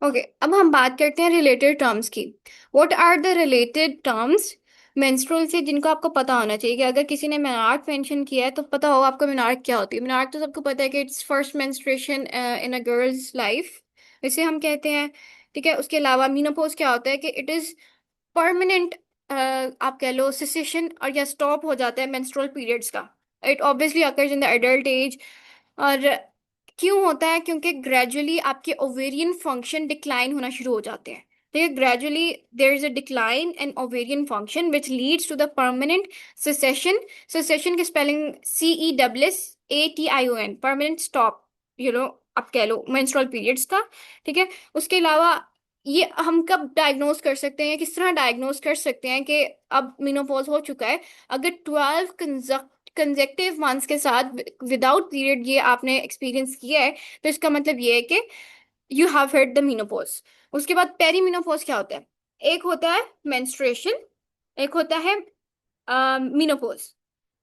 Okay, अब हम बात करते हैं रिलेटेड टर्म्स की। What are the related terms menstrual से जिनको आपको पता होना चाहिए? कि अगर किसी ने मेनार्क मेंशन किया है तो पता हो आपको मेनार्क क्या होती है। मेनार्क तो सबको पता है कि it's first menstruation in a girls life, इसे हम कहते हैं। ठीक है, उसके अलावा मीनोपॉज क्या होता है कि इट इज परमानेंट, आप कह लो सिसेशन और या स्टॉप हो जाता है मेंस्ट्रुअल पीरियड्स का। It obviously occurs in the adult age. और क्यों होता है? क्योंकि ग्रेजुअली आपके ओवेरियन फंक्शन डिक्लाइन होना शुरू हो जाते हैं। ठीक है, gradually there is a decline in ovarian function which leads to the permanent cessation. Cessation की spelling CESSATION, permanent stop, you know, आप कह लो मेंस्ट्रुअल पीरियड्स का। ठीक है, उसके अलावा ये हम कब डायग्नोज कर सकते हैं, किस तरह डायग्नोज कर सकते हैं कि अब मेनोपॉज हो चुका है? अगर 12 कंजेक्टिव मंथ्स के साथ विदाउट पीरियड ये आपने एक्सपीरियंस किया है, तो इसका मतलब ये है कि you have hit the menopause. उसके बाद पेरी मेनोपॉज क्या होता है? एक होता है मेंस्ट्रुएशन, एक होता है मेनोपॉज।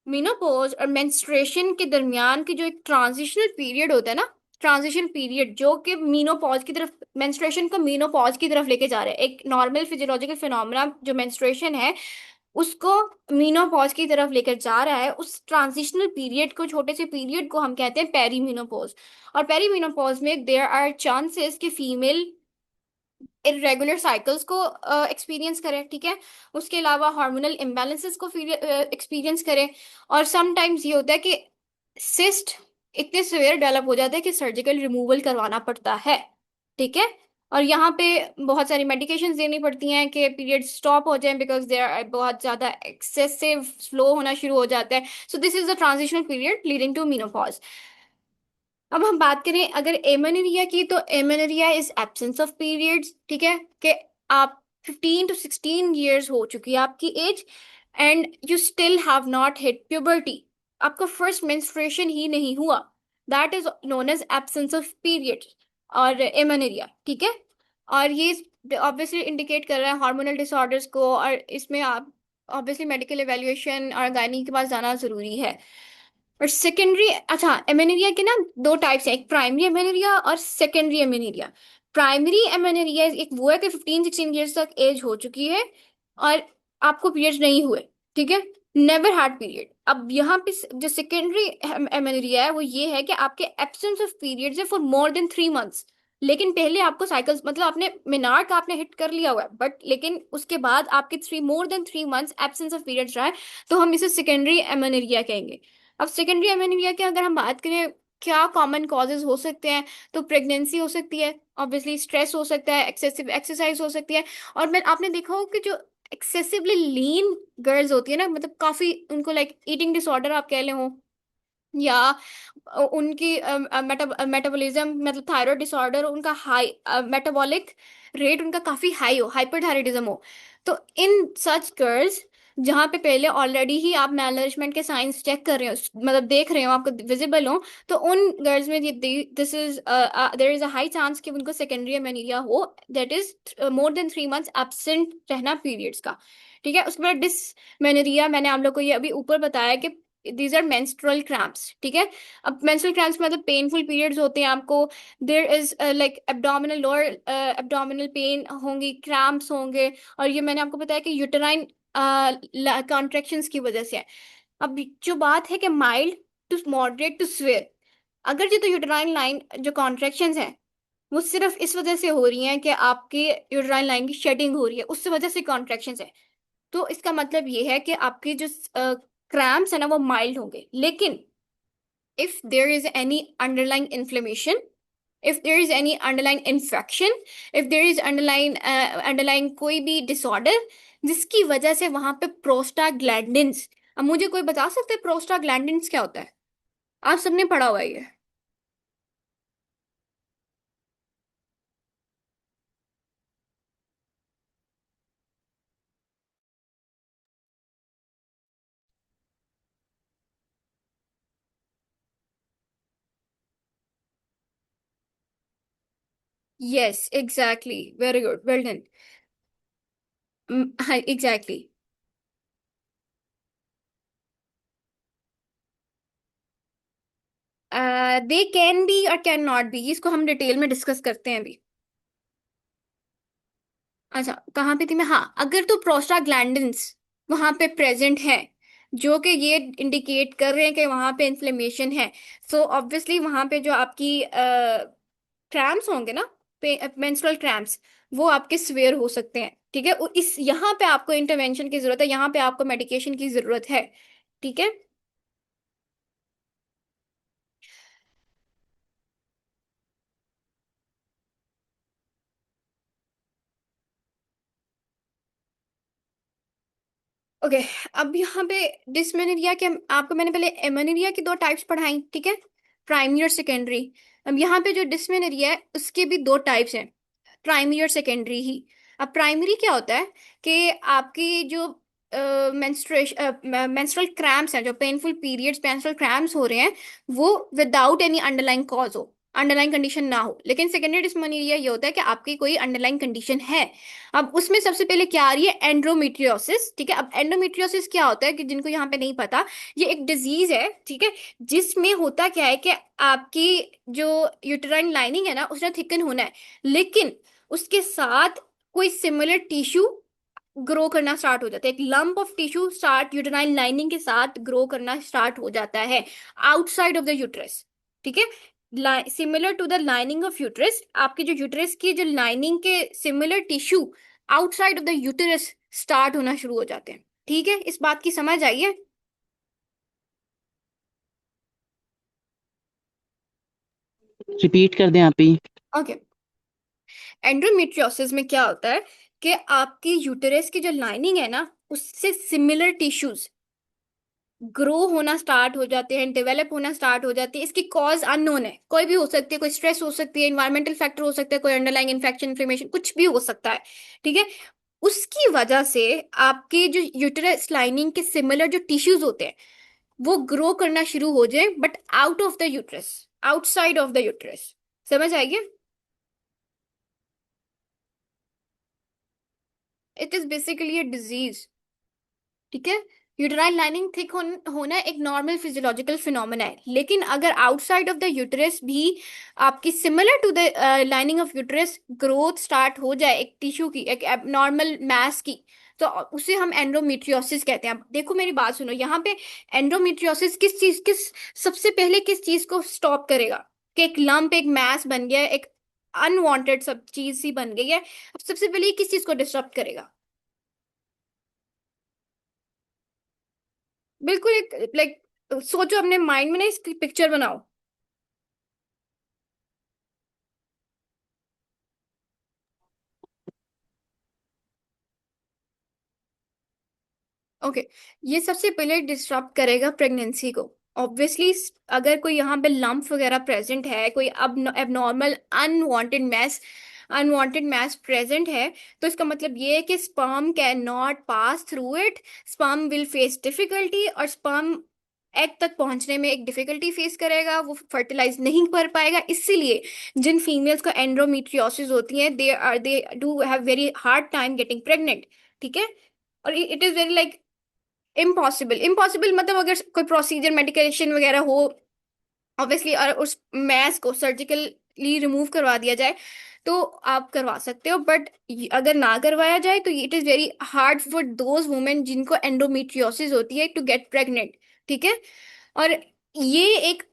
मेनोपॉज और मेंस्ट्रुएशन के दरमियान की जो एक ट्रांजिशनल पीरियड होता है ना, ट्रांजिशन पीरियड जो कि मीनोपॉज की तरफ, मेंस्ट्रुएशन को मीनोपॉज की तरफ लेके जा रहा है। एक नॉर्मल फिजियोलॉजिकल फिनोमेना जो मेंस्ट्रुएशन है उसको मीनोपॉज की तरफ लेकर जा रहा है, उस ट्रांजिशनल पीरियड को, छोटे से पीरियड को हम कहते हैं पेरीमीनोपॉज। और पेरीमीनोपॉज में देयर आर चांसेस कि फीमेल इरेगुलर साइकिल्स को एक्सपीरियंस करें। ठीक है, उसके अलावा हार्मोनल इम्बैलेंसेस को एक्सपीरियंस करें। और समटाइम्स ये होता है कि सिस्ट इतने सिवियर डेवलप हो जाते हैं कि सर्जिकल रिमूवल करवाना पड़ता है। ठीक है, और यहाँ पे बहुत सारी मेडिकेशंस देनी पड़ती हैं कि पीरियड स्टॉप हो जाए, बिकॉज देयर बहुत ज़्यादा एक्सेसिव फ्लो होना शुरू हो जाता है। So this is the transitional period leading to menopause. अब हम बात करें अगर एमेनोरिया की, तो amenorrhoea is absence of periods. ठीक है, कि आप 15 to 16 years हो चुकी है आपकी age and you still have not hit puberty, आपका फर्स्ट मेंस्ट्रुएशन ही नहीं हुआ, that is known as absence of periods और एमेनोरिया। ठीक है, और ये ऑब्वियसली इंडिकेट कर रहा है हार्मोनल डिसऑर्डर्स को, और इसमें आप ऑब्वियसली मेडिकल एवेल्युएशन और गायनी के पास जाना जरूरी है। और सेकेंडरी, अच्छा, एमेनेरिया के ना दो टाइप्स हैं, एक प्राइमरी एमेनेरिया और सेकेंडरी एमेनेरिया। प्राइमरी एमेनेरिया एक वो है कि 15-16 ईयर्स तक एज हो चुकी है और आपको पीरियड्स नहीं हुए। ठीक है, नेवर हैड पीरियड। अब यहाँ पे जो सेकेंडरी एमेनेरिया है वो ये है कि आपके एब्सेंस ऑफ पीरियड्स है फॉर मोर देन 3 मंथ्स, लेकिन पहले आपको साइकिल्स, मतलब आपने मिनार्क आपने हिट कर लिया हुआ है, बट लेकिन उसके बाद आपके मोर than 3 months absence of periods रहा है, तो हम इसे सेकेंडरी एमेनेरिया कहेंगे। अब सेकेंडरी एमेनिया की अगर हम बात करें, क्या कॉमन कॉजेज हो सकते हैं, तो प्रेगनेंसी हो सकती है, ऑब्वियसली स्ट्रेस हो सकता है, एक्सेसिव एक्सरसाइज हो सकती है। और मैं आपने देखा हो कि जो एक्सेसिवली लीन गर्ल्स होती है ना, मतलब काफी उनको लाइक ईटिंग डिसऑर्डर आप कह ले हो, या उनकी मेटाबॉलिज्म, मतलब थायराइड डिसऑर्डर, उनका हाई मेटाबॉलिक रेट उनका काफी हाई हो, हाइपरथायराइडिज्म हो, तो इन सच गर्ल्स जहाँ पे पहले ऑलरेडी ही आप मैलनरिशमेंट के साइंस चेक कर रहे हो, मतलब देख रहे हो, आपको विजिबल हो, तो उन गर्ल्स में this is there is a high chance कि उनको सेकेंडरी एमेनिया हो, that is more than 3 months absent रहना पीरियड्स का। ठीक है, उसके बाद डिसमेनोरिया, मैंने आप लोग को ये अभी ऊपर बताया कि दीज आर मेंस्ट्रुअल क्रैम्प्स। ठीक है, अब मेंस्ट्रुअल क्रैम्प्स मतलब पेनफुल पीरियड्स होते हैं आपको, there is like abdominal, lower abdominal pain होंगी, क्रैम्प्स होंगे, और ये मैंने आपको बताया कि यूटेराइन कॉन्ट्रेक्शंस की वजह से है। अब जो बात है कि mild to moderate to severe, अगर जो तो यूटेराइन लाइन जो कॉन्ट्रेक्शंस हैं वो सिर्फ इस वजह से हो रही हैं कि आपकी यूटेराइन लाइन की शेडिंग हो रही है, उस वजह से कॉन्ट्रेक्शंस है, तो इसका मतलब ये है कि आपके जो क्रैम्प्स है ना वो माइल्ड होंगे। लेकिन if there is any underlying inflammation, if there is any underlying infection, if there is underlying कोई भी disorder जिसकी वजह से वहां पे प्रोस्टाग्लैंडिन्स, अब मुझे कोई बता सकते हैं प्रोस्टाग्लैंडिन्स क्या होता है? आप सबने पढ़ा हुआ है ये। Yes exactly, very good, well done. हाँ एग्जैक्टली। दे कैन बी और कैन नॉट बी, इसको हम डिटेल में डिस्कस करते हैं अभी। अच्छा, कहाँ पे थी मैं? हाँ, अगर तो प्रोस्टाग्लैंडिन्स वहां पे प्रेजेंट है जो कि ये इंडिकेट कर रहे हैं कि वहां पे इन्फ्लेमेशन है, सो ऑब्वियसली वहां पे जो आपकी क्रैम्प्स होंगे ना, मेंस्ट्रुअल क्रैम्प्स, वो आपके सिवियर हो सकते हैं। ठीक है, इस यहाँ पे आपको इंटरवेंशन की जरूरत है, यहाँ पे आपको मेडिकेशन की जरूरत है। ठीक है। ओके, अब यहाँ पे डिसमेनोरिया के आपको मैंने पहले एमेनोरिया की दो टाइप्स पढ़ाई, ठीक है, प्राइमरी और सेकेंडरी। अब यहाँ पे जो डिसमेनोरिया है उसके भी दो टाइप्स हैं, प्राइमरी और सेकेंडरी ही। अब प्राइमरी क्या होता है कि आपकी जो मेंस्ट्रुअल क्रैम्प्स हैं, जो पेनफुल पीरियड्स मेंस्ट्रुअल क्रैम्प्स हो रहे हैं, वो विदाउट एनी अंडरलाइंग कॉज हो, अंडरलाइंग कंडीशन ना हो। लेकिन सेकेंडरी डिसमेनोरिया ये होता है कि आपकी कोई अंडरलाइंग कंडीशन है। अब उसमें सबसे पहले क्या आ रही है? एंड्रोमेट्रियोसिस। ठीक है, अब एंड्रोमेट्रियोसिस क्या होता है कि जिनको यहाँ पे नहीं पता, ये एक डिजीज है, ठीक है, जिसमें होता क्या है कि आपकी जो यूटेराइन लाइनिंग है ना, उसने थिकन होना है, लेकिन उसके साथ कोई सिमिलर टिश्यू ग्रो करना स्टार्ट हो जाता है, एक lump of tissue start uterine lining के साथ ग्रो करना स्टार्ट हो जाता है आउटसाइड ऑफ द यूट्रस। ठीक है, similar to the lining of uterus, आपकी जो यूट्रस की जो लाइनिंग के similar tissue outside of the uterus start होना शुरू हो जाते हैं। ठीक है, इस बात की समझ आई है? रिपीट कर दें आप ही। ओके, एंडोमेट्रियोसिस में क्या होता है कि आपकी यूटेरस की जो लाइनिंग है ना, उससे सिमिलर टिश्यूज ग्रो होना स्टार्ट हो जाते हैं, डेवलप होना स्टार्ट हो जाती है। इसकी कॉज अननोन है, कोई भी हो सकती है, कोई स्ट्रेस हो सकती है, इन्वायरमेंटल फैक्टर हो सकता है, कोई अंडरलाइंग इन्फेक्शन इन्फ्लेमेशन कुछ भी हो सकता है। ठीक है, उसकी वजह से आपके जो यूटेरस लाइनिंग के सिमिलर जो टिश्यूज होते हैं वो ग्रो करना शुरू हो जाए, but out of the uterus, outside of the uterus. समझ आएगी? It is basically a disease. ठीक है, यूटेराइन लाइनिंग थिक होना एक नॉर्मल फिजियोलॉजिकल फिनोमेना है, लेकिन अगर आउटसाइड ऑफ द यूटेरस भी आपकी similar to the lining of uterus growth start हो जाए, एक टिश्यू की, एक एबनॉर्मल मैस की, तो उसे हम एंडोमेट्रियोसिस कहते हैं। अब देखो मेरी बात सुनो, यहाँ पे एंडोमेट्रियोसिस किस सबसे पहले किस चीज को स्टॉप करेगा? कि एक लंप, एक मैस बन गया, एक अनवांटेड सब चीज सी बन गई है, अब सबसे पहले ये किस चीज को डिस्टर्ब करेगा? बिल्कुल, एक लाइक सोचो अपने माइंड में ना, इसकी पिक्चर बनाओ। ओके, ये सबसे पहले डिस्टर्ब करेगा प्रेगनेंसी को। ऑब्वियसली, अगर कोई यहाँ पे लंप वगैरह प्रेजेंट है, कोई अब एबनॉर्मल अनवांटेड मैस प्रेजेंट है, तो इसका मतलब ये है कि sperm can not pass through it, sperm will face difficulty, और स्पर्म एग तक पहुंचने में एक डिफिकल्टी फेस करेगा, वो फर्टिलाइज नहीं कर पाएगा। इसीलिए जिन फीमेल्स को एंड्रोमेट्रियोसिस होती है, they do have very hard time getting pregnant. ठीक है, और it is very like impossible, impossible मतलब अगर कोई प्रोसीजर मेडिकेशन वगैरह हो ऑब्वियसली, और उस मैस को सर्जिकली रिमूव करवा दिया जाए, तो आप करवा सकते हो, बट अगर ना करवाया जाए तो it is very hard for those women जिनको एंडोमेट्रियोसिस होती है टू गेट प्रेग्नेंट। ठीक है, और ये एक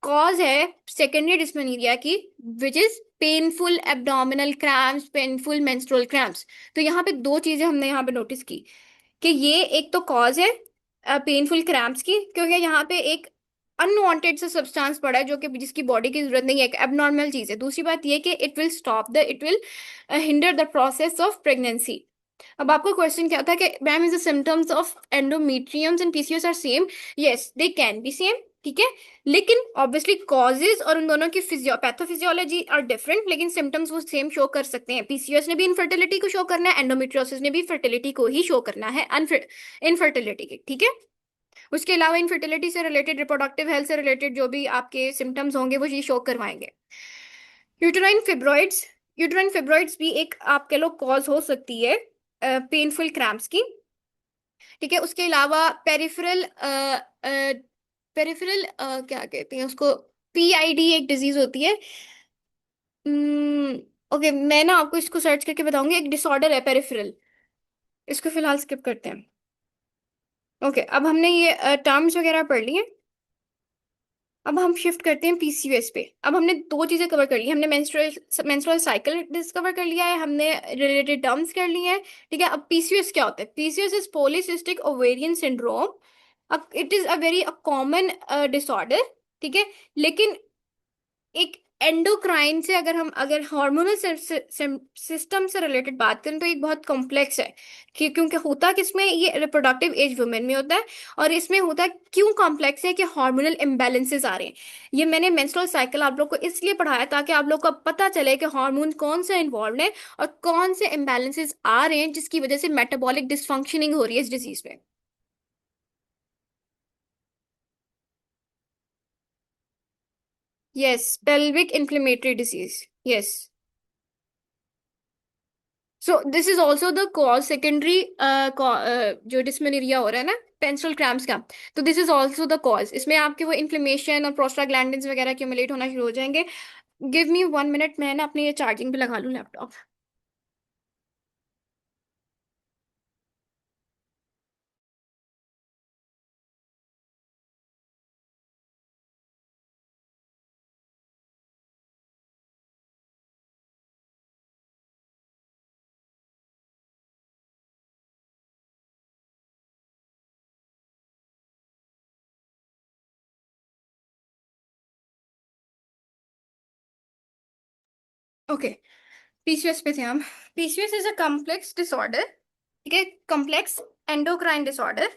कॉज है सेकेंडरी डिस्मेनोरिया की, which is painful abdominal cramps, painful menstrual cramps. तो यहाँ पे दो चीजें हमने यहाँ पे नोटिस की कि ये एक तो कॉज है पेनफुल क्रैम्प्स की, क्योंकि यहाँ पे एक अनवांटेड सा सब्सटेंस पड़ा है जो कि जिसकी बॉडी की जरूरत नहीं है, एक एबनॉर्मल चीज है। दूसरी बात ये कि it will hinder the process of pregnancy. अब आपका क्वेश्चन क्या था कि ma'am, is the symptoms of endometriums and PCOS are same? Yes, they can be same. ठीक है, लेकिन ऑब्वियसली कॉजेज और उन दोनों की पैथोफिजियोलॉजी आर डिफरेंट, लेकिन सिम्टम्स वो सेम शो कर सकते हैं। पीसीओएस ने भी इनफर्टिलिटी को शो करना है, एंडोमेट्रियोसिस ने भी फर्टिलिटी को ही शो करना है, इनफर्टिलिटी की। ठीक है, उसके अलावा इनफर्टिलिटी से रिलेटेड, रिप्रोडक्टिव हेल्थ से रिलेटेड जो भी आपके सिम्टम्स होंगे वो ये शो करवाएंगे। यूटेराइन फिब्रॉइड्स, यूटेराइन फिब्रॉइड्स भी एक आप कह लो कॉज हो सकती है पेनफुल क्रैम्प्स की। ठीक है, उसके अलावा पेरिफेरल पेरिफेरल क्या कहते हैं उसको, पीआईडी एक डिजीज होती है, ओके, मैं ना आपको इसको सर्च करके बताऊंगी। एक डिसऑर्डर है पेरिफेरल, इसको फिलहाल स्किप करते हैं। ओके, अब हमने ये टर्म्स वगैरह पढ़ लिए। अब हम शिफ्ट करते हैं पीसीओएस पे। अब हमने दो चीजें कवर कर ली, हमने मेंस्ट्रुअल साइकिल डिस्कवर कर लिया है, हमने रिलेटेड टर्म्स कर लिए हैं। ठीक है, अब पीसीओएस क्या होता है? PCOS is polycystic ovarian syndrome. अब it is a very common disorder. ठीक है, लेकिन एक एंडोक्राइन से, अगर हार्मोनल सिस्टम से रिलेटेड बात करें तो एक बहुत कॉम्प्लेक्स है। क्योंकि होता किसमें, ये रिप्रोडक्टिव एज वुमेन में होता है। और इसमें होता है, क्यों कॉम्प्लेक्स है, कि हार्मोनल इम्बैलेंसेस आ रहे हैं। ये मैंने मेंस्ट्रुअल साइकिल आप लोग को इसलिए पढ़ाया ताकि आप लोग को पता चले कि हार्मोन कौन से इन्वॉल्व है और कौन से इम्बैलेंसेस आ रहे हैं जिसकी वजह से मेटाबॉलिक डिसफंक्शनिंग हो रही है इस डिजीज में। Yes, pelvic inflammatory disease. Yes. So this is also the cause secondary, जो डिस्मेनोरिया हो रहा है ना, पेंस्ट्रुअल क्रैम्प्स का। तो this is also the cause, इसमें आपके वो इन्फ्लेमेशन और प्रोस्टाग्लैंडिन्स वगैरह एक्यूमुलेट होना शुरू हो जाएंगे। गिव मी 1 मिनट, मैं ना अपने ये चार्जिंग पे लगा लूँ लैपटॉप। ओके, पीसीओएस पे थे हम। PCOS is a complex disorder. ठीक है, कॉम्प्लेक्स एंडोक्राइन डिसऑर्डर।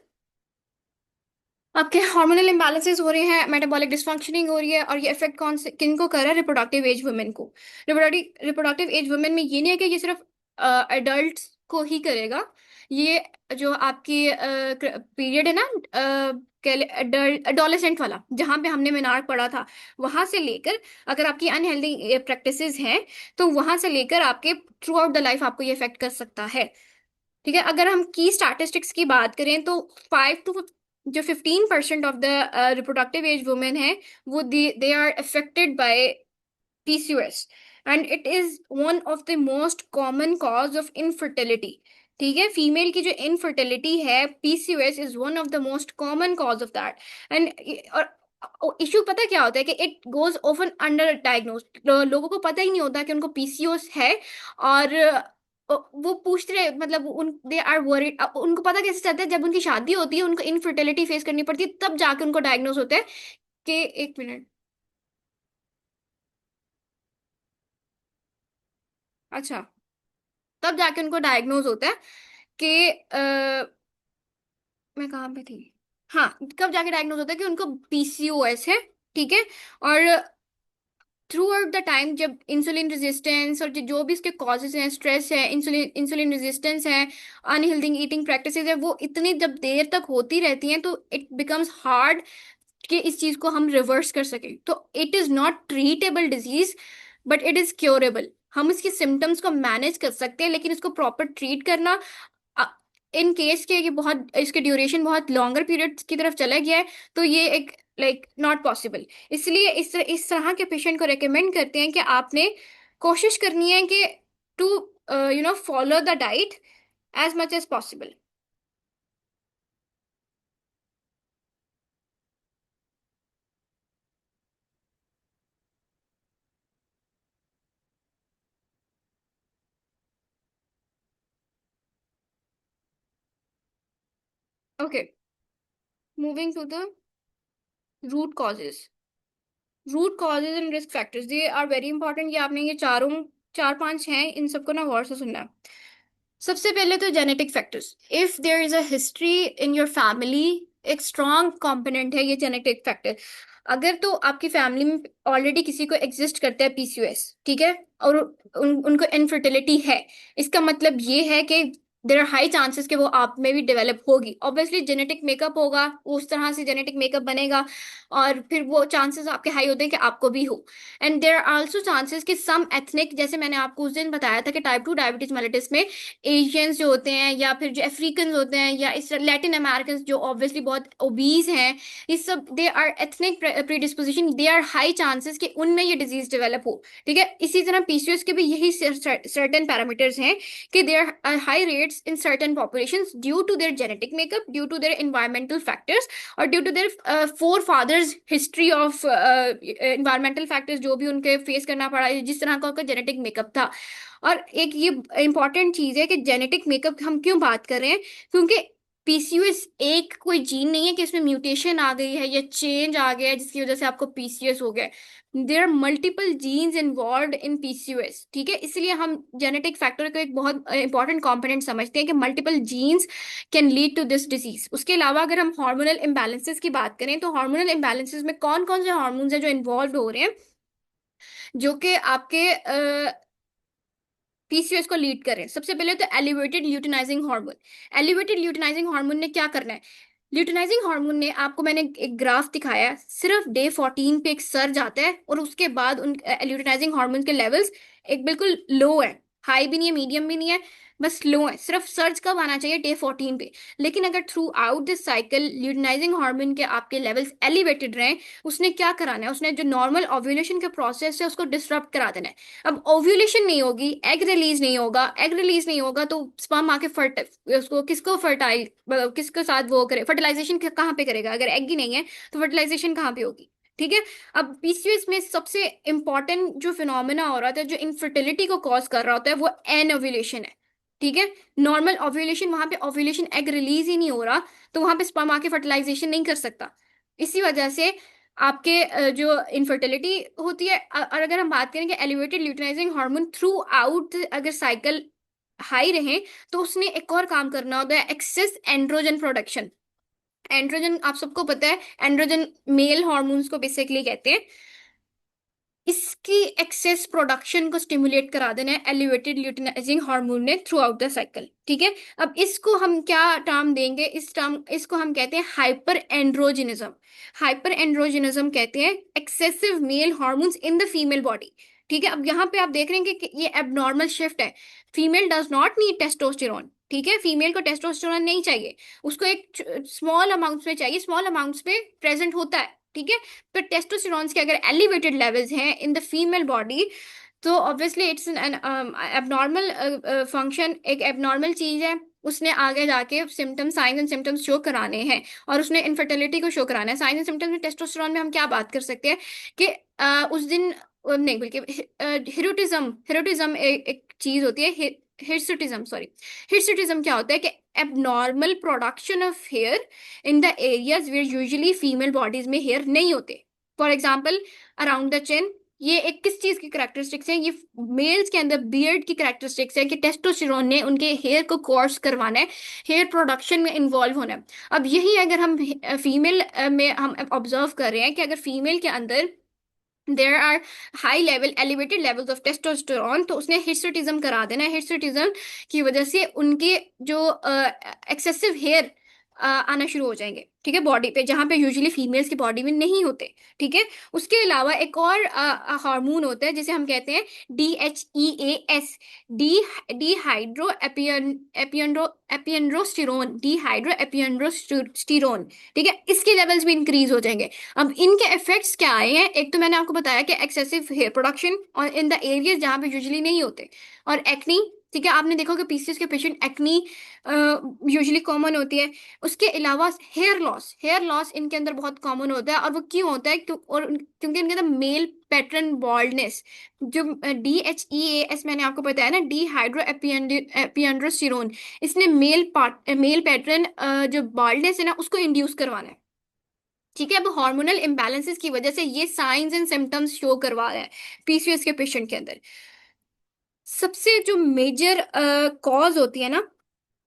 आपके हार्मोनल इम्बैलेंसेस हो रहे हैं, मेटाबॉलिक डिसफंक्शनिंग हो रही है, और ये इफेक्ट कौन से किन को कर रहा है? रिप्रोडक्टिव एज वुमेन को। रिप्रोडक्टिव एज वुमेन में ये नहीं है कि ये सिर्फ एडल्ट को ही करेगा। ये जो आपकी पीरियड है ना, एडोलेसेंट वाला, जहाँ पे हमने मीनार पढ़ा था, वहां से लेकर, अगर आपकी अनहेल्दी प्रैक्टिसेस हैं, तो वहां से लेकर आपके थ्रू आउट द लाइफ आपको ये इफेक्ट कर सकता है। ठीक है, अगर हम की स्टैटिस्टिक्स की बात करें तो 5 to जो 15% of the reproductive age women है, वो they are affected by PCOS. And it is one of the most common cause of infertility. ठीक है, फीमेल की जो इनफर्टिलिटी है, PCOS is one of the most common cause of that. And और issue पता क्या होता है कि it goes open under diagnose. लोगों को पता ही नहीं होता कि उनको पीसीओएस है। और वो पूछते रहे, मतलब उन दे आर वरीड। उनको पता कैसे चलता है? जब उनकी शादी होती है, उनको इनफर्टिलिटी फेस करनी पड़ती है, तब जाके उनको डायग्नोज होता है कि, एक मिनट। अच्छा, तब जाके उनको डायग्नोज होता है कि मैं कहाँ पे थी? हाँ, कब जाके डायग्नोज होता है कि उनको पीसीओएस है। ठीक है, और थ्रू आउट द टाइम, जब इंसुलिन रेजिस्टेंस और जो भी इसके कॉजेज हैं, स्ट्रेस है, इंसुलिन रेजिस्टेंस है, अनहेल्दी ईटिंग प्रैक्टिसेस है, वो इतनी जब देर तक होती रहती हैं, तो इट बिकम्स हार्ड कि इस चीज को हम रिवर्स कर सकें। तो it is not treatable disease, but it is curable. हम इसकी सिम्टम्स को मैनेज कर सकते हैं, लेकिन इसको प्रॉपर ट्रीट करना, इन केस के ये बहुत, इसके ड्यूरेशन बहुत लॉन्गर पीरियड की तरफ चला गया है, तो ये एक लाइक नॉट पॉसिबल। इसलिए इस तरह के पेशेंट को रेकमेंड करते हैं कि आपने कोशिश करनी है कि to follow the diet as much as possible. Okay, moving to the root causes. Root causes and risk factors, ये आर वेरी इंपॉर्टेंट। ये आपने ये चारों, चार पांच हैं, इन सबको ना गौर से सुनना है। सबसे पहले तो genetic factors. If there is a history in your family, एक स्ट्रॉन्ग कंपोनेंट है ये जेनेटिक फैक्टर। अगर तो आपकी फैमिली में ऑलरेडी किसी को एग्जिस्ट करता है पीसीओएस, ठीक है, और उनको इनफर्टिलिटी है, इसका मतलब ये है कि देर आर हाई चांसेस कि वो आप में भी डेवलप होगी। ऑब्वियसली जेनेटिक मेकअप होगा, उस तरह से जेनेटिक मेकअप बनेगा, और फिर वो चांसेस आपके हाई होते हैं कि आपको भी हो। And there are also chances कि सम एथनिक, जैसे मैंने आपको उस दिन बताया था कि टाइप 2 डायबिटीज मेलिटस में एशियंस जो होते हैं, या फिर जो अफ्रीकन होते हैं, या इस लैटिन अमेरिकन जो ऑब्वियसली बहुत ओबीज हैं, ये सब they are ethnic predisposition, they are high chances कि उनमें ये डिजीज डेवलप हो। ठीक है, इसी तरह पीसीओएस के भी यही सर्टेन पैरामीटर्स हैं कि there are high rates in certain populations due to their genetic makeup, due to their environmental factors, और due to their forefathers history of environmental factors जो भी उनके फेस करना पड़ा है, जिस तरह का उनका जेनेटिक मेकअप था। और एक ये इंपॉर्टेंट चीज है कि जेनेटिक मेकअप हम क्यों बात कर रहे हैं, क्योंकि पीसीओएस एक कोई जीन नहीं है कि इसमें म्यूटेशन आ गई है या चेंज आ गया है जिसकी वजह से आपको पीसीओएस हो गया। There are multiple genes involve in PCOS. ठीक है, इसलिए हम जेनेटिक फैक्टर को एक बहुत इंपॉर्टेंट कंपोनेंट समझते हैं कि multiple genes can lead to this disease. उसके अलावा अगर हम हार्मोनल इम्बैलेंसेस की बात करें, तो हार्मोनल इम्बैलेंसेस में कौन कौन से हार्मोन्स हैं जो इन्वॉल्व हो रहे हैं, जो कि आपके पीसीओएस को लीड करें। सबसे पहले तो elevated luteinizing hormone. Elevated luteinizing hormone ने क्या करना है, ल्यूटिनाइजिंग हार्मोन ने आपको, मैंने एक ग्राफ दिखाया, सिर्फ डे 14 पे एक सर्ज आता है, और उसके बाद उन ल्यूटिनाइजिंग हार्मोन के लेवल्स एक बिल्कुल लो है, हाई भी नहीं है, मीडियम भी नहीं है, बस लो है। सिर्फ सर्ज कब आना चाहिए, डे 14 पे। लेकिन अगर through out this cycle luteinizing hormone के आपके लेवल्स एलिवेटेड रहे, उसने क्या कराना है, उसने जो नॉर्मल ओव्यूलेशन का प्रोसेस है उसको डिसरप्ट करा देना है। अब ओव्यूलेशन नहीं होगी, एग रिलीज नहीं होगा, एग रिलीज नहीं होगा तो स्पर्म आके उसको किसको फर्टाइल, मतलब किसके साथ वो करे, फर्टिलाइजेशन कहाँ पे करेगा, अगर एग ही नहीं है तो फर्टिलाइजेशन कहाँ पे होगी। ठीक है, अब पीसीओएस में सबसे इंपॉर्टेंट जो फिनोमेना हो रहा था, जो इनफर्टिलिटी को कॉज कर रहा होता है, वो एन ओव्यूलेशन है। ठीक है, नॉर्मल ओव्यूलेशन, वहां पे ओव्यूलेशन एग रिलीज ही नहीं हो रहा, तो वहां पे स्पर्म आके फर्टिलाइजेशन नहीं कर सकता। इसी वजह से आपके जो इनफर्टिलिटी होती है। और अगर हम बात करें कि elevated luteinizing hormone through out अगर साइकिल हाई रहे, तो उसने एक और काम करना होता है, एक्सेस एंड्रोजन प्रोडक्शन। एंड्रोजन आप सबको पता है, एंड्रोजन मेल हार्मोन्स को बेसिकली कहते हैं। इसकी एक्सेस प्रोडक्शन को स्टिमुलेट करा देना है एलिवेटेड ल्यूटिनाइजिंग हार्मोन ने थ्रू आउट द साइकिल। ठीक है, अब इसको हम क्या टर्म देंगे, इस टर्म इसको हम कहते हैं हाइपर एंड्रोजिनिज्म। हाइपर एंड्रोजिनिज्म कहते हैं excessive male hormones in the female body. ठीक है, अब यहाँ पे आप देख रहे हैं कि ये एबनॉर्मल शिफ्ट है। Female does not need testosterone. ठीक है, फीमेल को टेस्टोस्टेरोन नहीं चाहिए, उसको एक स्मॉल अमाउंट्स में चाहिए, स्मॉल अमाउंट्स में प्रेजेंट होता है। ठीक है, पर टेस्टोस्टेरोन्स के अगर एलिवेटेड लेवल्स हैं इन द फीमेल बॉडी, तो obviously it's an abnormal function, एक एबनॉर्मल चीज है। उसने आगे जाके symptoms, science and symptoms show कराने हैं, और उसने इनफर्टिलिटी को शो कराना है। साइंस एंड सिम्टम्स में टेस्टोस्टेरोन में हम क्या बात कर सकते हैं कि उस दिन नहीं, बल्कि हिरुटिज्म, हिरुटिज्म एक चीज होती है, हिर्सुटिज्म, सॉरी, हिर्सुटिज्म क्या होता है कि abnormal production of hair in the areas where usually female bodies में हेयर नहीं होते। For example around the chin, ये एक किस चीज की करेक्टरिस्टिक्स है, ये मेल्स के अंदर बियर्ड की करेक्टरिस्टिक्स है कि टेस्टोस्टेरोन ने उनके हेयर को कोर्स करवाना है, हेयर प्रोडक्शन में इन्वॉल्व होना है। अब यही अगर हम फीमेल में हम ऑब्जर्व कर रहे हैं कि अगर फीमेल के अंदर there are high level elevated levels of testosterone, तो उसने हिर्सुटिज्म करा देना है। हिर्सुटिज्म की वजह से उनके जो एक्सेसिव हेयर आना शुरू हो जाएंगे। ठीक है, बॉडी पे, जहाँ पे यूजुअली फीमेल्स की बॉडी में नहीं होते। ठीक है, उसके अलावा एक और हार्मोन होता है जिसे हम कहते हैं DHEAS, डी डिहाइड्रो एपियनड्रोस्टेरोन, डिहाइड्रो एपियनड्रोस्टेरोन। ठीक है, इसके लेवल्स भी इंक्रीज हो जाएंगे। अब इनके इफेक्ट्स क्या आए हैं, एक तो मैंने आपको बताया कि एक्सेसिव हेयर प्रोडक्शन और इन द एरियाज जहाँ पे यूजुअली नहीं होते, और एक्नी। ठीक है, आपने देखा होगा पीसीएस के पेशेंट एक्नी यूजुअली कॉमन होती है। उसके अलावा हेयर लॉस, हेयर लॉस इनके अंदर बहुत कॉमन होता है, और वो क्यों होता है, क्योंकि इनके अंदर मेल पैटर्न बॉल्डनेस, जो DHEAS मैंने आपको बताया ना, डी हाइड्रो एपियंड्रोस्टेरोन, इसने मेल पैटर्न जो बॉल्डनेस है ना, उसको इंड्यूस करवाना है। ठीक है, अब हार्मोनल इम्बैलेंसेस की वजह से ये साइंस एंड सिम्टम्स शो करवा रहा है पीसीओएस के पेशेंट के अंदर। सबसे जो मेजर कॉज होती है ना,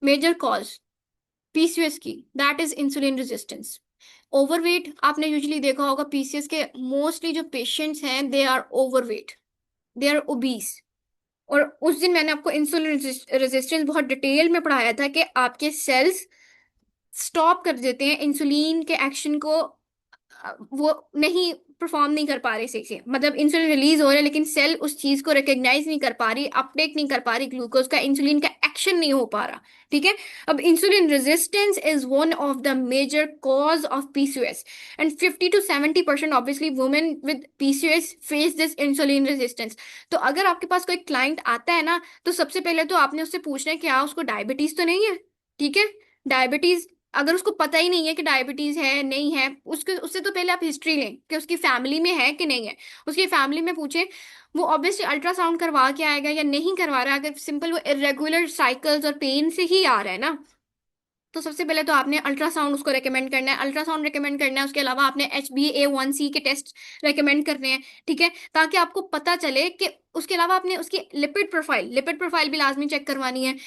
मेजर कॉज पीसीओएस की, that is insulin resistance. Overweight, आपने यूजुअली देखा होगा पीसीओएस के मोस्टली जो पेशेंट्स हैं, they are overweight, they are obese. और उस दिन मैंने आपको इंसुलिन रेजिस्टेंस बहुत डिटेल में पढ़ाया था कि आपके सेल्स स्टॉप कर देते हैं इंसुलिन के एक्शन को, वो नहीं परफॉर्म नहीं कर पा रहे सही से, मतलब इंसुलिन रिलीज हो रहा है लेकिन सेल उस चीज को रिकॉग्नाइज नहीं कर पा रही, अपटेक नहीं कर पा रही, ग्लूकोज का, इंसुलिन का एक्शन नहीं हो पा रहा। ठीक है। अब insulin resistance is one of the major cause of PCOS, and 50 to 70% obviously women with PCOS face this insulin resistance. तो अगर आपके पास कोई क्लाइंट आता है ना, तो सबसे पहले तो आपने उससे पूछना है कि हाँ उसको डायबिटीज तो नहीं है। ठीक है। डायबिटीज, अगर उसको पता ही नहीं है कि डायबिटीज है नहीं है, उसके उससे तो पहले आप हिस्ट्री लें कि उसकी फैमिली में है कि नहीं है। उसकी फैमिली में पूछें। वो ऑब्वियसली अल्ट्रासाउंड करवा के आएगा या नहीं करवा रहा है, अगर सिंपल वो इरेगुलर साइकिल्स और पेन से ही आ रहा है ना, तो सबसे पहले तो आपने अल्ट्रासाउंड उसको रेकमेंड करना है, अल्ट्रासाउंड रेकमेंड करना है। उसके अलावा आपने HbA1c के टेस्ट रेकमेंड करने हैं। ठीक है। ताकि आपको पता चले कि, उसके अलावा आपने उसकी लिपिड प्रोफाइल भी लाजमी चेक करवानी है।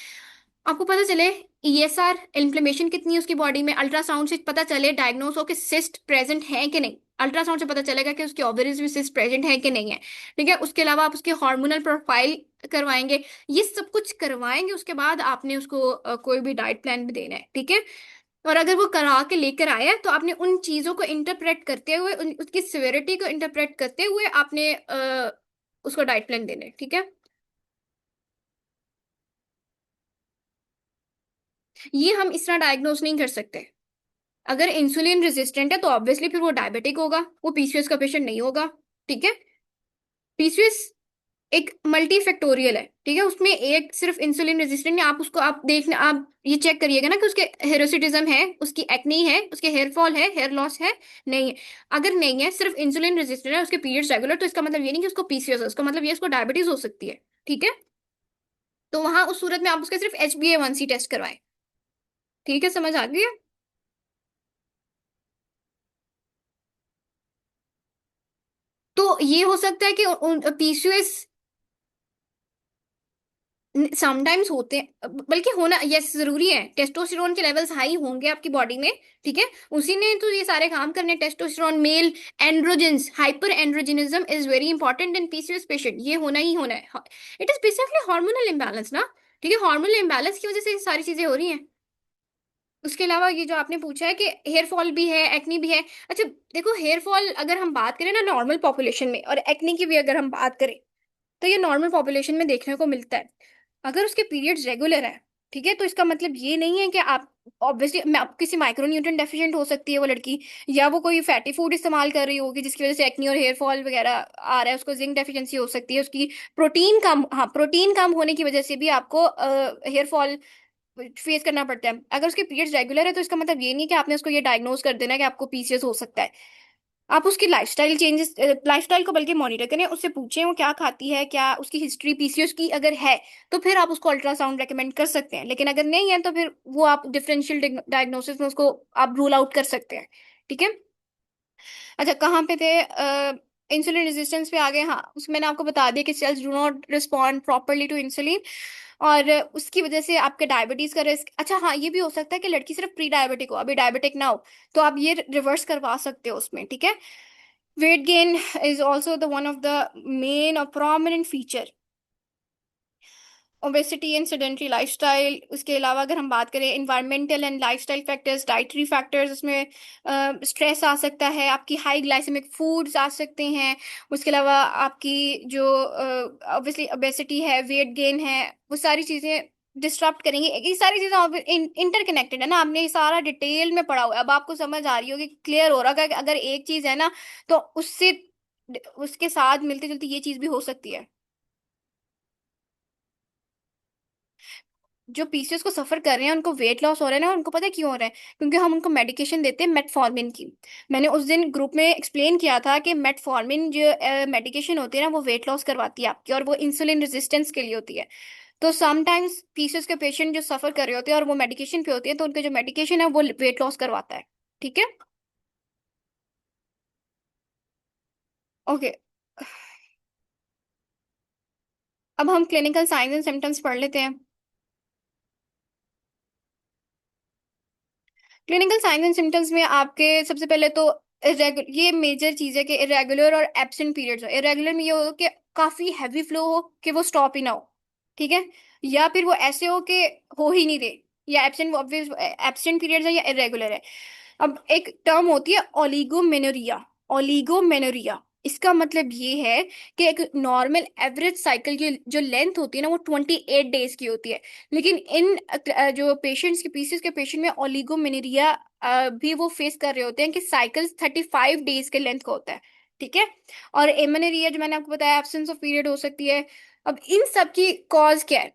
आपको पता चले ESR इन्फ्लेमेशन कितनी है उसकी बॉडी में, अल्ट्रासाउंड से पता चले डायग्नोस हो कि सिस्ट प्रेजेंट है कि नहीं, अल्ट्रासाउंड से पता चलेगा कि उसके ओवरीज में सिस्ट प्रेजेंट है कि नहीं है। ठीक है। उसके अलावा आप उसकी हार्मोनल प्रोफाइल करवाएंगे। ये सब कुछ करवाएंगे, उसके बाद आपने उसको कोई भी डाइट प्लान भी देना है। ठीक है। और अगर वो करा के लेकर आया है तो आपने उन चीजों को इंटरप्रेट करते हुए, उसकी सिविरिटी को इंटरप्रेट करते हुए आपने उसको डाइट प्लान देना है। ठीक है। ये हम इस तरह डायग्नोज नहीं कर सकते। अगर इंसुलिन रेजिस्टेंट है तो ऑब्वियसली फिर वो डायबिटिक होगा, वो पीसीओएस का पेशेंट नहीं होगा। ठीक है। पीसीओएस एक मल्टी फैक्टोरियल है। ठीक है। उसमें एक सिर्फ इंसुलिन रेजिस्टेंट नहीं, आप उसको आप देखना, आप ये चेक करिएगा ना कि उसके हेरोसिटिज्म है, उसकी एक्नी है, उसके हेयर फॉल है, हेयर लॉस है, नहीं है। अगर नहीं है, सिर्फ इंसुलिन रेजिस्टेंट है, उसके पीरियड्स रेगुलर, तो इसका मतलब ये नहीं कि उसको पीसीओएस है, उसका मतलब ये उसको डायबिटीज हो सकती है। ठीक है। तो वहां उस सूरत में आप उसका सिर्फ HbA1c टेस्ट करवाएं। ठीक है, समझ आ गई है? तो ये हो सकता है कि पीसीओएस समटाइम्स होते हैं, बल्कि होना यस जरूरी है, टेस्टोस्टेरोन के लेवल्स हाई होंगे आपकी बॉडी में। ठीक है। उसी ने तो ये सारे काम करने, testosterone, male androgens, hyper androgenism is very important in PCOS patient, ये होना ही होना है। It is basically hormonal imbalance ना। ठीक है। हार्मोनल इम्बैलेंस की वजह से ये सारी चीजें हो रही हैं। उसके अलावा ये जो आपने पूछा है कि हेयर फॉल भी है, एक्नी भी है। अच्छा, देखो हेयर फॉल अगर हम बात करें ना नॉर्मल पॉपुलेशन में, और एक्नी की भी अगर हम बात करें, तो ये नॉर्मल पॉपुलेशन में देखने को मिलता है। अगर उसके पीरियड्स रेगुलर है, ठीक है, तो इसका मतलब ये नहीं है कि आप, ऑब्वियसली किसी माइक्रोन्यूट्रिएंट डेफिशिएंट हो सकती है वो लड़की, या वो कोई फैटी फूड इस्तेमाल कर रही होगी जिसकी वजह से एक्नी और हेयर फॉल वगैरह आ रहा है, उसको जिंक डेफिशिएंसी हो सकती है, उसकी प्रोटीन कम, हाँ प्रोटीन कम होने की वजह से भी आपको हेयर फॉल फेस करना पड़ता है। अगर उसके पीरियड्स रेगुलर है तो इसका मतलब ये नहीं कि आपने उसको ये डायग्नोज कर देना कि आपको पीसीएस हो सकता है। आप उसकी लाइफस्टाइल चेंजेस, लाइफस्टाइल को बल्कि मॉनिटर करें, उससे पूछें वो क्या खाती है, क्या उसकी हिस्ट्री पीसीओएस की अगर है, तो फिर आप उसको अल्ट्रासाउंड रेकमेंड कर सकते हैं। लेकिन अगर नहीं है तो फिर वो आप डिफरेंशियल डायग्नोसिस में उसको आप रूल आउट कर सकते हैं। ठीक है। अच्छा, कहाँ पे थे? इंसुलिन रेजिस्टेंस पे आ गए। हाँ, उसमें मैंने आपको बता दिया कि cells do not respond properly to insulin, और उसकी वजह से आपके डायबिटीज का रिस्क। अच्छा हाँ, ये भी हो सकता है कि लड़की सिर्फ प्री डायबिटिक हो, अभी डायबिटिक ना हो, तो आप ये रिवर्स करवा सकते हो उसमें। ठीक है। weight gain is also the one of the main or prominent feature, obesity and sedentary lifestyle. उसके अलावा अगर हम बात करें environmental and lifestyle factors, dietary factors, उसमें स्ट्रेस आ सकता है, आपकी हाई ग्लाइसेमिक फूड्स आ सकते हैं। उसके अलावा आपकी जो ऑब्वियसली ओबेसिटी है, वेट गेन है, वो सारी चीज़ें डिस्टर्ब करेंगी। ये सारी चीज़ें इंटरकनेक्टेड है ना, आपने ये सारा डिटेल में पढ़ा हुआ है, अब आपको समझ आ रही होगी, क्लियर हो रहा है कि अगर एक चीज़ है ना, तो उससे उसके साथ मिलती जुलती ये चीज़ भी हो सकती है। जो पीसीओएस को सफर कर रहे हैं उनको वेट लॉस हो रहा है ना, उनको पता है क्यों हो रहा है? क्योंकि हम उनको मेडिकेशन देते हैं मेटफॉर्मिन की। मैंने उस दिन ग्रुप में एक्सप्लेन किया था कि मेटफॉर्मिन जो मेडिकेशन होती है ना, वो वेट लॉस करवाती है आपकी, और वो इंसुलिन रेजिस्टेंस के लिए होती है। तो समटाइम्स पीसीओएस के पेशेंट जो सफर कर रहे होते हैं और वो मेडिकेशन पे होती है, तो उनका जो मेडिकेशन है वो वेट लॉस करवाता है। ठीक है। ओके। अब हम क्लिनिकल साइंस एंड सिम्टम्स पढ़ लेते हैं। क्लिनिकल साइंस एंड सिम्टम्स में आपके सबसे पहले तो ये मेजर चीज है कि इरेगुलर और एब्सेंट पीरियड्स हो। इरेगुलर में ये हो कि काफी हैवी फ्लो हो, कि वो स्टॉप ही ना हो। ठीक है, या फिर वो ऐसे हो कि हो ही नहीं रहे, या एब्सेंट एब्सेंट पीरियड्स है या इरेगुलर है। अब एक टर्म होती है ओलिगोमेनोरिया। ओलिगोमेनोरिया इसका मतलब ये है कि एक नॉर्मल एवरेज साइकिल की जो लेंथ होती है ना वो 28 डेज की होती है। लेकिन इन जो पेशेंट्स के पीसेस के पेशेंट में ओलिगोमेनोरिया भी वो फेस कर रहे होते हैं कि साइकिल 35 डेज के लेंथ का होता है। ठीक है। और एमेनेरिया जो मैंने आपको बताया एब्सेंस ऑफ पीरियड हो सकती है। अब इन सब की कॉज क्या है,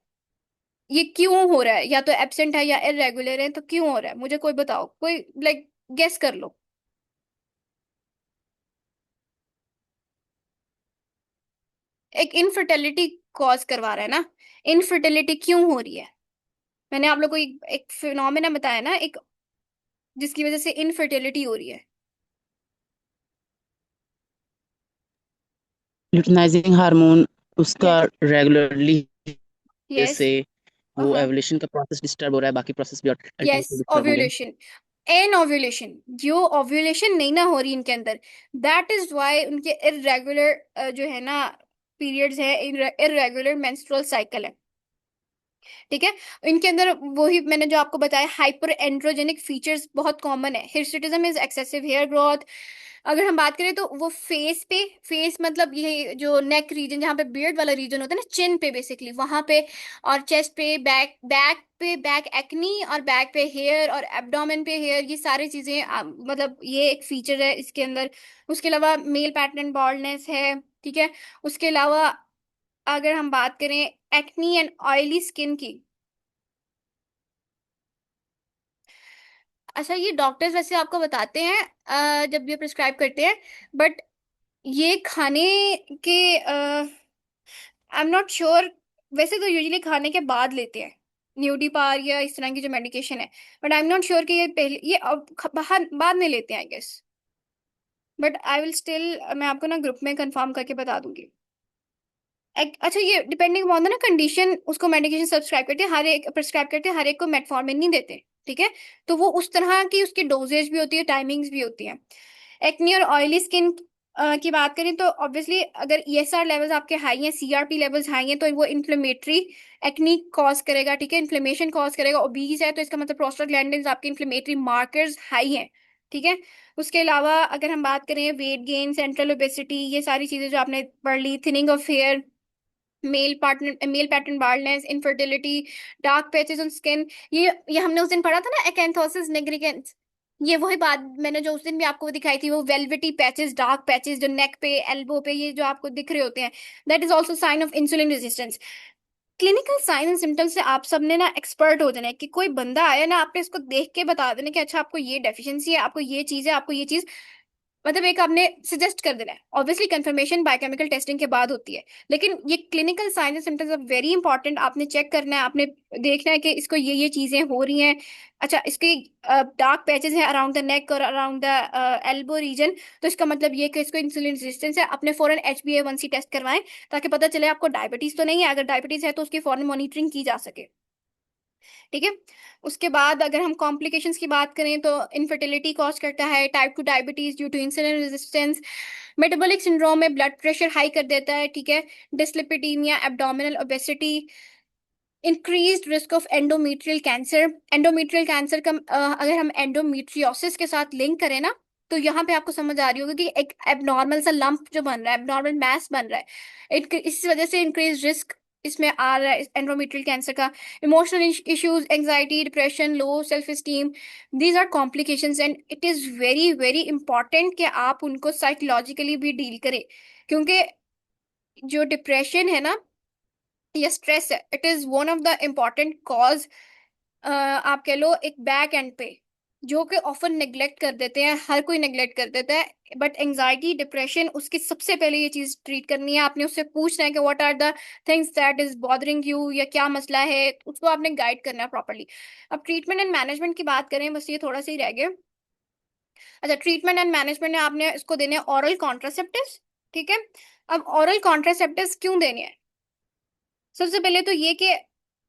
ये क्यों हो रहा है, या तो एब्सेंट है या इरेगुलर है, तो क्यों हो रहा है मुझे कोई बताओ, कोई लाइक गेस कर लो। एक इनफर्टिलिटी कॉज करवा रहा है ना। इनफर्टिलिटी क्यों हो रही है, मैंने आप लोग को एक फिनोमेना बताया ना, एक जिसकी वजह से इनफर्टिलिटी हो रही है। ल्यूटिनाइजिंग हार्मोन उसका यस। Regularly yes. से वो हाँ। एवोल्यूशन का प्रोसेस डिस्टर्ब हो रहा है, बाकी प्रोसेस भी यस, अल्टीमेटली डिस्टर्ब हो गए। ओव्यूलेशन। एन ओव्यूलेशन, जो ओव्यूलेशन नहीं ना हो रही इनके अंदर, दैट इज वाई उनके इरेगुलर जो है ना पीरियड्स है, इरेगुलर मेंस्ट्रुअल साइकिल है। ठीक है। इनके अंदर वही मैंने जो आपको बताया हाइपर एंड्रोजेनिक फीचर्स बहुत कॉमन है। Hirsutism is excessive hair growth. अगर हम बात करें तो वो फेस पे, फेस मतलब ये जो नेक रीजन जहाँ पे बियर्ड वाला रीजन होता है ना, चिन पे बेसिकली वहां पे, और चेस्ट पे, बैक बैक पे बैक एक्नी, और बैक पे हेयर, और एब्डोमेन पे हेयर, ये सारी चीजें मतलब ये एक फीचर है इसके अंदर। उसके अलावा मेल पैटर्न बॉल्डनेस है। ठीक है। उसके अलावा अगर हम बात करें एक्नी एंड ऑयली स्किन की, अच्छा ये डॉक्टर्स वैसे आपको बताते हैं जब ये प्रिस्क्राइब करते हैं, बट ये खाने के आई एम नॉट श्योर, वैसे तो यूजुअली खाने के बाद लेते हैं न्यूडीपार या इस तरह की जो मेडिकेशन है, but I am not sure कि ये पहले ये अब बाहर बाद में लेते हैं I guess. But I will still, मैं आपको ना ग्रुप में कंफर्म करके बता दूंगी। अच्छा ये डिपेंडिंग अपॉन ना कंडीशन उसको मेडिकेशन सब्सक्राइब करते हैं, हर एक प्रिस्क्राइब करते हैं, हर एक को मेटफॉर्मिन नहीं देते। ठीक है। तो वो उस तरह की उसकी डोजेज भी होती है, टाइमिंग्स भी होती हैं। एक्नी और ऑयली स्किन की बात करें तो ऑब्वियसली अगर ईएसआर लेवल्स आपके हाई हैं, सीआरपी लेवल्स हाई हैं, तो वो इन्फ्लेमेटरी एक्नी कॉज करेगा। ठीक है, इन्फ्लेमेशन कॉज करेगा। ओबीज है तो इसका मतलब प्रोस्टाग्लैंडिन्स आपके इन्फ्लेमेटरी मार्कर्स हाई हैं। ठीक है। उसके अलावा अगर हम बात करें वेट गेन, सेंट्रल ओबेसिटी, ये सारी चीजें जो आपने पढ़ ली, thinning of hair, male pattern baldness, infertility, dark patches on skin, ये हमने उस दिन पढ़ा था ना एकैंथोसिस निग्रिकेंस, ये वही बात मैंने जो उस दिन भी आपको दिखाई थी, वो वेलवेटी पैचेस, डार्क पैचेस जो नेक पे, एल्बो पे, ये जो आपको दिख रहे होते हैं, that is also sign of insulin resistance. Clinical sign and symptoms से आप सब ने ना एक्सपर्ट हो जाना है कि कोई बंदा आया ना, आपने इसको देख के बता देना कि अच्छा आपको ये डेफिशिएंसी है, आपको ये चीज है, आपको ये चीज, मतलब एक आपने सजेस्ट कर देना है। ऑब्वियसली कंफर्मेशन बायोकेमिकल टेस्टिंग के बाद होती है, लेकिन ये clinical signs and symptoms are very important. आपने चेक करना है, आपने देखना है कि इसको ये चीजें हो रही हैं। अच्छा इसके डार्क पैचेस हैं अराउंड द नेक और अराउंड द एल्बो रीजन, तो इसका मतलब ये कि इसको इंसुलिन रेजिस्टेंस है। अपने फॉरन HbA1c टेस्ट करवाएं ताकि पता चले आपको डायबिटीज तो नहीं है, अगर डायबिटीज है तो उसकी फॉरन मॉनिटरिंग की जा सके। ठीक है। उसके बाद अगर हम कॉम्प्लिकेशंस की बात करें तो इनफर्टिलिटी कॉज करता है, type 2 diabetes due to insulin resistance, metabolic syndrome में ब्लड प्रेशर हाई कर देता है। ठीक है। Dyslipidemia, abdominal obesity, increased risk of endometrial cancer. Endometrial cancer का अगर हम एंडोमेट्रियोसिस के साथ लिंक करें ना, तो यहाँ पे आपको समझ आ रही होगी कि एक एबनॉर्मल सा लंप जो बन रहा है, एबनॉर्मल मैस बन रहा है, इस वजह से इंक्रीज रिस्क इसमें आ रहा है एंडोमेट्रियल कैंसर का। Emotional issues, anxiety, depression, low self esteem, these are complications and it is very very important कि आप उनको साइकोलॉजिकली भी डील करें, क्योंकि जो डिप्रेशन है ना या स्ट्रेस है, it is one of the important cause, आप कह लो एक बैक एंड पे, जो कि ऑफन नेग्लेक्ट कर देते हैं, हर कोई नेग्लेक्ट कर देता है। बट एंजाइटी डिप्रेशन, उसकी सबसे पहले ये चीज ट्रीट करनी है। आपने उससे पूछना है कि what are the things that is bothering you, या क्या मसला है, उसको आपने गाइड करना है प्रॉपरली। अब ट्रीटमेंट एंड मैनेजमेंट की बात करें, बस ये थोड़ा सा ही रह गया। अच्छा ट्रीटमेंट एंड मैनेजमेंट में आपने इसको देने हैं ऑरल कॉन्ट्रासेप्टिव्स। ठीक है। अब ऑरल कॉन्ट्रासेप्टिव्स क्यों देने हैं, सबसे पहले तो ये कि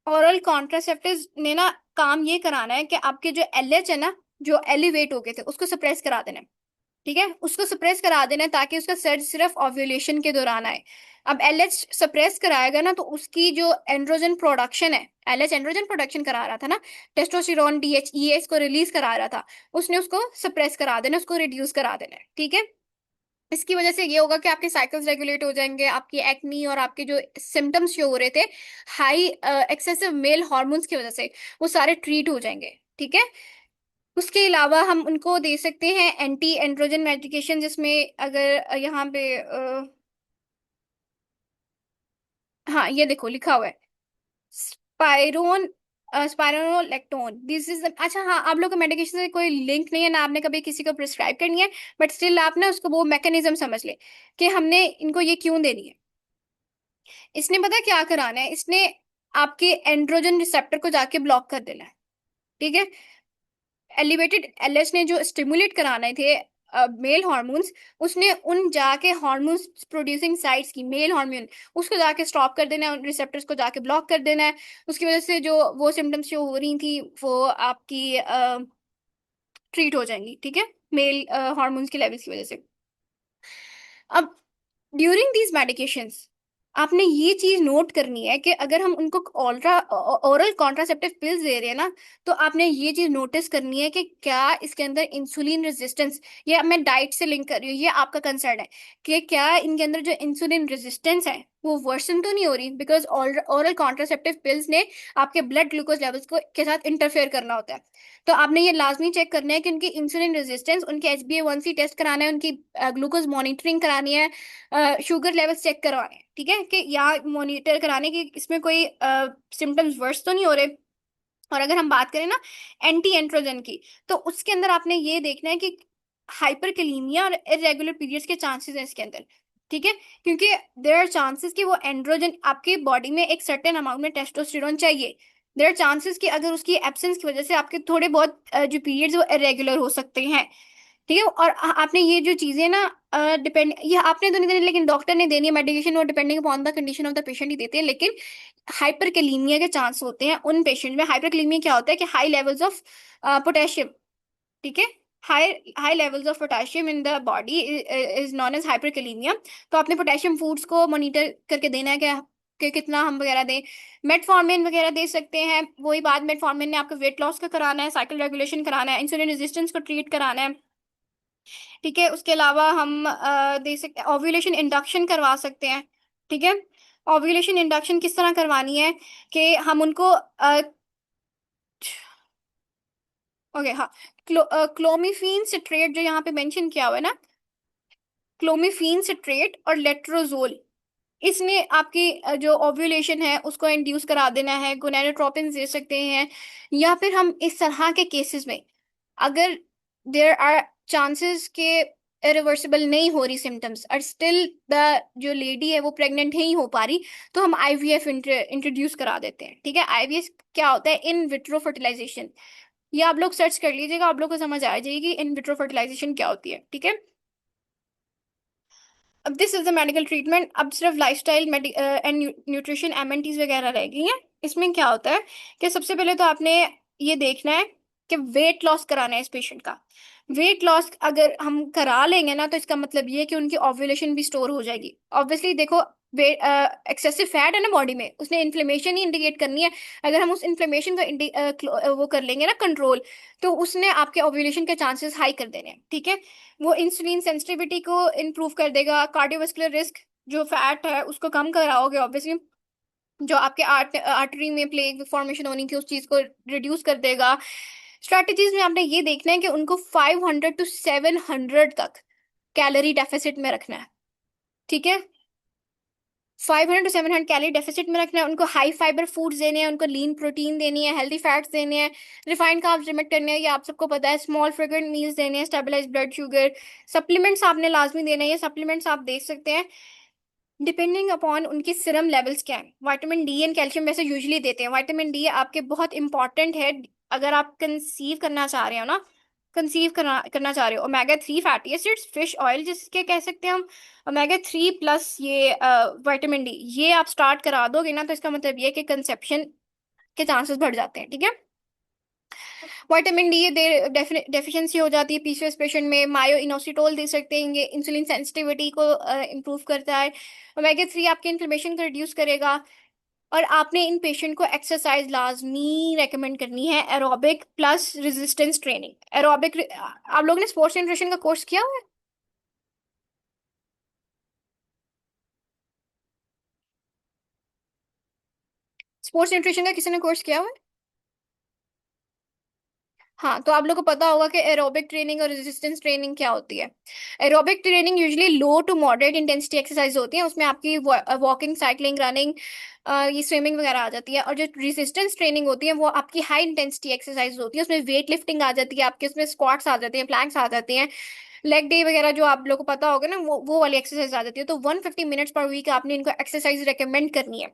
ओरल कॉन्ट्रासेप्टिव्स ने ना काम ये कराना है कि आपके जो LH है ना, जो एलिवेट हो गए थे, उसको सप्रेस करा देना है। ठीक है, उसको सप्रेस करा देना है ताकि उसका सर्ज सिर्फ ओव्यूलेशन के दौरान आए। अब एलएच सप्रेस कराएगा ना, तो उसकी जो एंड्रोजन प्रोडक्शन है, एलएच एंड्रोजन प्रोडक्शन करा रहा था ना, टेस्टोस्टेरोन डीएचईएस को रिलीज करा रहा था, उसने उसको सप्रेस करा देना, उसको रिड्यूस करा देना है, ठीक है। इसकी वजह से ये होगा कि आपके साइकिल्स रेगुलेट हो जाएंगे, आपकी एक्नी और आपके जो सिम्टम्स जो हो रहे थे हाई एक्सेसिव मेल हॉर्मोन्स की वजह से, वो सारे ट्रीट हो जाएंगे, ठीक है। उसके अलावा हम उनको दे सकते हैं एंटी एंड्रोजन मेडिकेशन, जिसमें अगर यहाँ पे हाँ ये देखो लिखा हुआ है स्पाइरोन, स्पाइरोलेक्टोन, दिस इज, अच्छा हाँ, आप लोग का मेडिकेशन से कोई लिंक नहीं है ना, आपने कभी किसी को प्रिस्क्राइब करनी है, बट स्टिल आप ना उसको वो मैकेनिज्म समझ ले कि हमने इनको ये क्यों देनी है। इसने पता है क्या कराना है, इसने आपके एंड्रोजन रिसेप्टर को जाके ब्लॉक कर देना है, ठीक है। एलिवेटेड एलएच ने जो स्टिमुलेट कराने थे मेल हार्मोन्स, उसने उन जाके हार्मोन्स प्रोड्यूसिंग साइट्स की मेल हार्मोन, उसको जाके स्टॉप कर देना है, उन रिसेप्टर्स को जाके ब्लॉक कर देना है। उसकी वजह से जो वो सिम्टम्स जो हो रही थी वो आपकी ट्रीट हो जाएंगी, ठीक है, मेल हार्मोन्स के लेवल्स की वजह से। अब ड्यूरिंग दीज मेडिकेशंस आपने ये चीज नोट करनी है कि अगर हम उनको ओरल कॉन्ट्रासेप्टिव पिल्स दे रहे हैं ना, तो आपने ये चीज नोटिस करनी है कि क्या इसके अंदर इंसुलिन रेजिस्टेंस, ये मैं डाइट से लिंक कर रही हूँ, ये आपका कंसर्न है कि क्या इनके अंदर जो इंसुलिन रेजिस्टेंस है वो वर्सन तो नहीं हो रही, बिकॉज ओरल कॉन्ट्रासेप्टिव पिल्स ने आपके ब्लड ग्लूकोज लेवल्स को के साथ इंटरफेयर करना होता है। तो आपने ये लाजमी चेक करना है कि उनकी इंसुलिन रेजिस्टेंस, उनके HbA1c टेस्ट कराना है, उनकी ग्लूकोज मॉनिटरिंग करानी है, शुगर लेवल्स चेक करवाने हैं, ठीक है, कि यहाँ मॉनिटर कराने की इसमें कोई सिम्टम्स वर्स तो नहीं हो रहे। और अगर हम बात करें ना एंटी एंड्रोजन की, तो उसके अंदर आपने ये देखना है कि हाइपरकैलेमिया और इरेगुलर पीरियड्स के चांसेस हैं इसके अंदर, ठीक है। क्योंकि देयर आर चांसेस कि वो एंड्रोजन आपके बॉडी में एक सर्टेन अमाउंट में टेस्टोस्टेरोन चाहिए, देयर आर चांसेस कि अगर उसकी एब्सेंस की वजह से आपके थोड़े बहुत जो पीरियड्स वो इरेगुलर हो सकते हैं, ठीक है। और आपने ये जो चीजें ना डिपेंड, ये आपने तो नहीं देनी, लेकिन डॉक्टर ने देनी है मेडिकेशन, वो depending upon the condition of the patient ही देते हैं। लेकिन हाइपरकैलेमिया के चांस होते हैं उन पेशेंट में। हाइपरकैलेमिया क्या होता है कि हाई लेवल्स ऑफ पोटेशियम, ठीक है, high high levels of potassium in the body is known as hyperkalaemia. तो आपने पोटेशियम फूड्स को मॉनिटर करके देना है कि कितना हम वगैरह दें। मेटफॉर्मिन वगैरह दे सकते हैं, वही बात, मेटफॉर्मिन ने आपको वेट लॉस का कराना है, साइकिल रेगुलेशन कराना है, इंसुलिन रेजिस्टेंस को ट्रीट कराना है, ठीक है। उसके अलावा हम दे सकते ओव्यूलेशन इंडक्शन करवा सकते हैं, ठीक है। ओव्यूलेशन इंडक्शन किस तरह करवानी है कि हम उनको ओके हाँ, क्लोमिफीन सिट्रेट जो यहाँ पे मेंशन किया हुआ है ना, क्लोमिफीन सिट्रेट और लेट्रोजोल, इसने आपकी जो ओव्यूलेशन है उसको इंड्यूस करा देना है। गोनाडोट्रोपिन दे सकते हैं। या फिर हम इस तरह के केसेस में, अगर देयर आर चांसेस के इरिवर्सिबल नहीं हो रही सिम्टम्स और स्टिल द जो लेडी है वो प्रेग्नेंट नहीं हो पा रही, तो हम आईवीएफ इंट्रोड्यूस करा देते हैं, ठीक है। आईवीएफ क्या होता है? In vitro fertilisation. ये आप लोग सर्च कर लीजिएगा, आप लोग को समझ आ जाएगी इन विट्रो फर्टिलाइजेशन क्या होती है, ठीक है। अब this is the medical treatment. अब सिर्फ लाइफस्टाइल एंड न्यूट्रिशन एमएनटीज वगैरह रह गई हैं। इसमें क्या होता है कि सबसे पहले तो आपने ये देखना है कि वेट लॉस कराना है इस पेशेंट का। वेट लॉस अगर हम करा लेंगे ना, तो इसका मतलब ये है कि उनकी ओव्यूलेशन भी स्टोर हो जाएगी। ऑब्वियसली देखो, वेट एक्सेसिव फैट है ना बॉडी में, उसने इन्फ्लेमेशन ही इंडिकेट करनी है। अगर हम उस इन्फ्लेमेशन का वो कर लेंगे ना कंट्रोल, तो उसने आपके ओव्यूलेशन के चांसेस हाई कर देने हैं, ठीक है। वो इंसुलिन सेंसिटिविटी को इम्प्रूव कर देगा, कार्डियोवास्कुलर रिस्क जो फैट है उसको कम कराओगे ऑब्वियसली, जो आपके आर्टरी में प्लेग फॉर्मेशन होनी थी उस चीज को रिड्यूस कर देगा। स्ट्रेटजीज में आपने ये देखना है कि उनको 500 to 700 तक कैलोरी डेफिसिट में रखना है, ठीक है। 500 to 700 कैलोरी डेफिसिट में रखना है उनको। हाई फाइबर फूड्स देने हैं उनको, लीन प्रोटीन देनी है, हेल्दी फैट्स देने हैं, रिफाइंड कार्ब्स लिमिट करने हैं, ये आप सबको पता है। स्मॉल फ्रिक्वेंट मील्स देने हैं, स्टेबलाइज ब्लड शुगर। सप्लीमेंट्स आपने लाजमी देने हैं, ये सप्लीमेंट्स आप दे सकते हैं डिपेंडिंग अपॉन उनकी सीरम लेवल्स क्या है। विटामिन डी एंड कैल्शियम वैसे यूजुअली देते हैं। विटामिन डी आपके बहुत इंपॉर्टेंट है अगर आप कंसीव करना चाह रहे हो ना, कंसीव करना चाह रहे हो। Omega 3 fatty acids, fish oil जिसके कह सकते हैं हम, ओमेगा 3 प्लस ये विटामिन डी, ये आप स्टार्ट करा दोगे ना, तो इसका मतलब ये है कि कंसेप्शन के चांसेस बढ़ जाते हैं, ठीक है। विटामिन डी दे डेफिशिएंसी हो जाती है पीसीओएस पेशेंट में, मायो इनोसिटोल दे सकते हैं, ये इंसुलिन सेंसिटिविटी को इम्प्रूव करता है। ओमेगा 3 आपके इन्फ्लेमेशन को रिड्यूस करेगा। और आपने इन पेशेंट को एक्सरसाइज लाजमी रेकमेंड करनी है, aerobic plus resistance training. Aerobic, आप लोगों ने स्पोर्ट्स न्यूट्रिशन का कोर्स किया हुआ है? स्पोर्ट्स न्यूट्रिशन का किसी ने कोर्स किया हुआ है? हाँ, तो आप लोग को पता होगा कि एरोबिक ट्रेनिंग और रेजिस्टेंस ट्रेनिंग क्या होती है। Aerobic training usually low to moderate intensity exercise होती है, उसमें आपकी वॉकिंग, साइकिलिंग, रनिंग, ये स्विमिंग वगैरह आ जाती है। और जो रेजिस्टेंस ट्रेनिंग होती है वो आपकी हाई इंटेंसिटी एक्सरसाइज होती है, उसमें वेट लिफ्टिंग आ जाती है आपके, उसमें स्क्वाट्स आ जाते हैं, प्लैंक्स आ जाते हैं, लेग डे वगैरह जो आप लोग को पता होगा ना, वो वाली एक्सरसाइज आ जाती है। तो 150 मिनट्स पर वीक आपने इनको एक्सरसाइज रिकमेंड करनी है।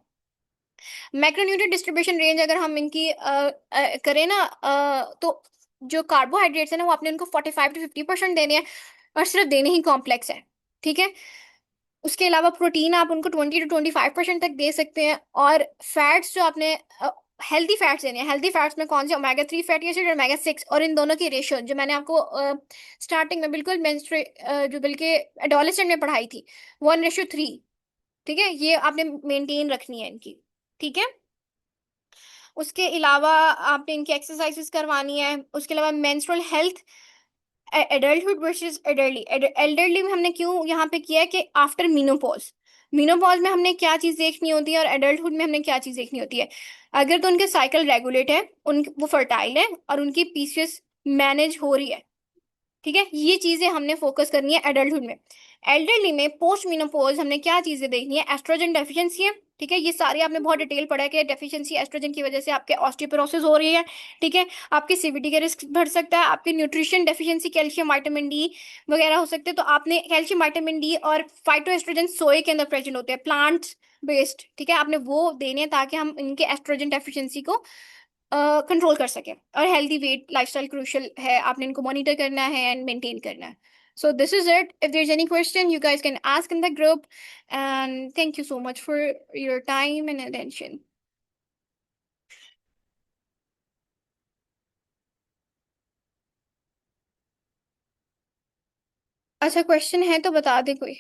मैक्रोन्यूट्रिएंट डिस्ट्रीब्यूशन रेंज अगर हम इनकी करें ना, तो जो कार्बोहाइड्रेट्स है ना वो आपने उनको 45 to 50% देने हैं, और सिर्फ देने ही कॉम्प्लेक्स है। ठीक है। उसके अलावा प्रोटीन आप उनको 20 to 25% तक दे सकते हैं। और फैट्स जो आपने हेल्दी फैट्स देने हैं, हेल्दी फैट्स में कौन से, ओमेगा 3 फैटी एसिड और ओमेगा 6, और इन दोनों की रेशियो जो मैंने आपको स्टार्टिंग में बिल्कुल मेंस्ट्रुए जो बल्कि एडोलेसेंट में पढ़ाई थी, 1:3। ठीक है, ये आपने मेंटेन रखनी है इनकी। ठीक है। उसके अलावा आपने इनकी एक्सरसाइजेस करवानी है। उसके अलावा menstrual health, adulthood versus adultly. Elderly में हमने क्यों यहाँ पे किया है कि आफ्टर मीनोपॉज, मीनोपॉज में हमने क्या चीज़ देखनी होती है और एडल्टहुड में हमने क्या चीज़ देखनी होती है। अगर तो उनके साइकिल रेगुलेट है, उन वो फर्टाइल है और उनकी पीसीएस मैनेज हो रही है, ठीक है, ये चीजें हमने फोकस करनी है एडल्टहुड में। एल्डरली में पोस्ट मेनोपॉज हमने क्या चीजें देखनी है, एस्ट्रोजन डेफिशिएंसी है। ठीक है, ये सारी आपने बहुत डिटेल पढ़ा है कि डेफिशिएंसी एस्ट्रोजन की वजह से आपके ऑस्टियोपोरोसिस हो रही है। ठीक है, आपकी सीवीटी का रिस्क बढ़ सकता है, आपकी nutrition deficiency, calcium, vitamin D वगैरह हो सकते हैं। तो आपने कैल्शियम, विटामिन डी और फाइटो एस्ट्रोजन सोए के अंदर प्रेजेंट होते हैं, प्लांट्स बेस्ड। ठीक है, आपने वो देने हैं ताकि हम इनके एस्ट्रोजन डेफिशिएंसी को कंट्रोल कर सकें। और हेल्दी वेट लाइफस्टाइल क्रूशियल है, आपने इनको मॉनिटर करना है एंड मेंटेन करना है। So this is it. If there's any question, you guys can ask in the group. And thank you so much for your time and attention. अच्छा, question है तो बता दे कोई।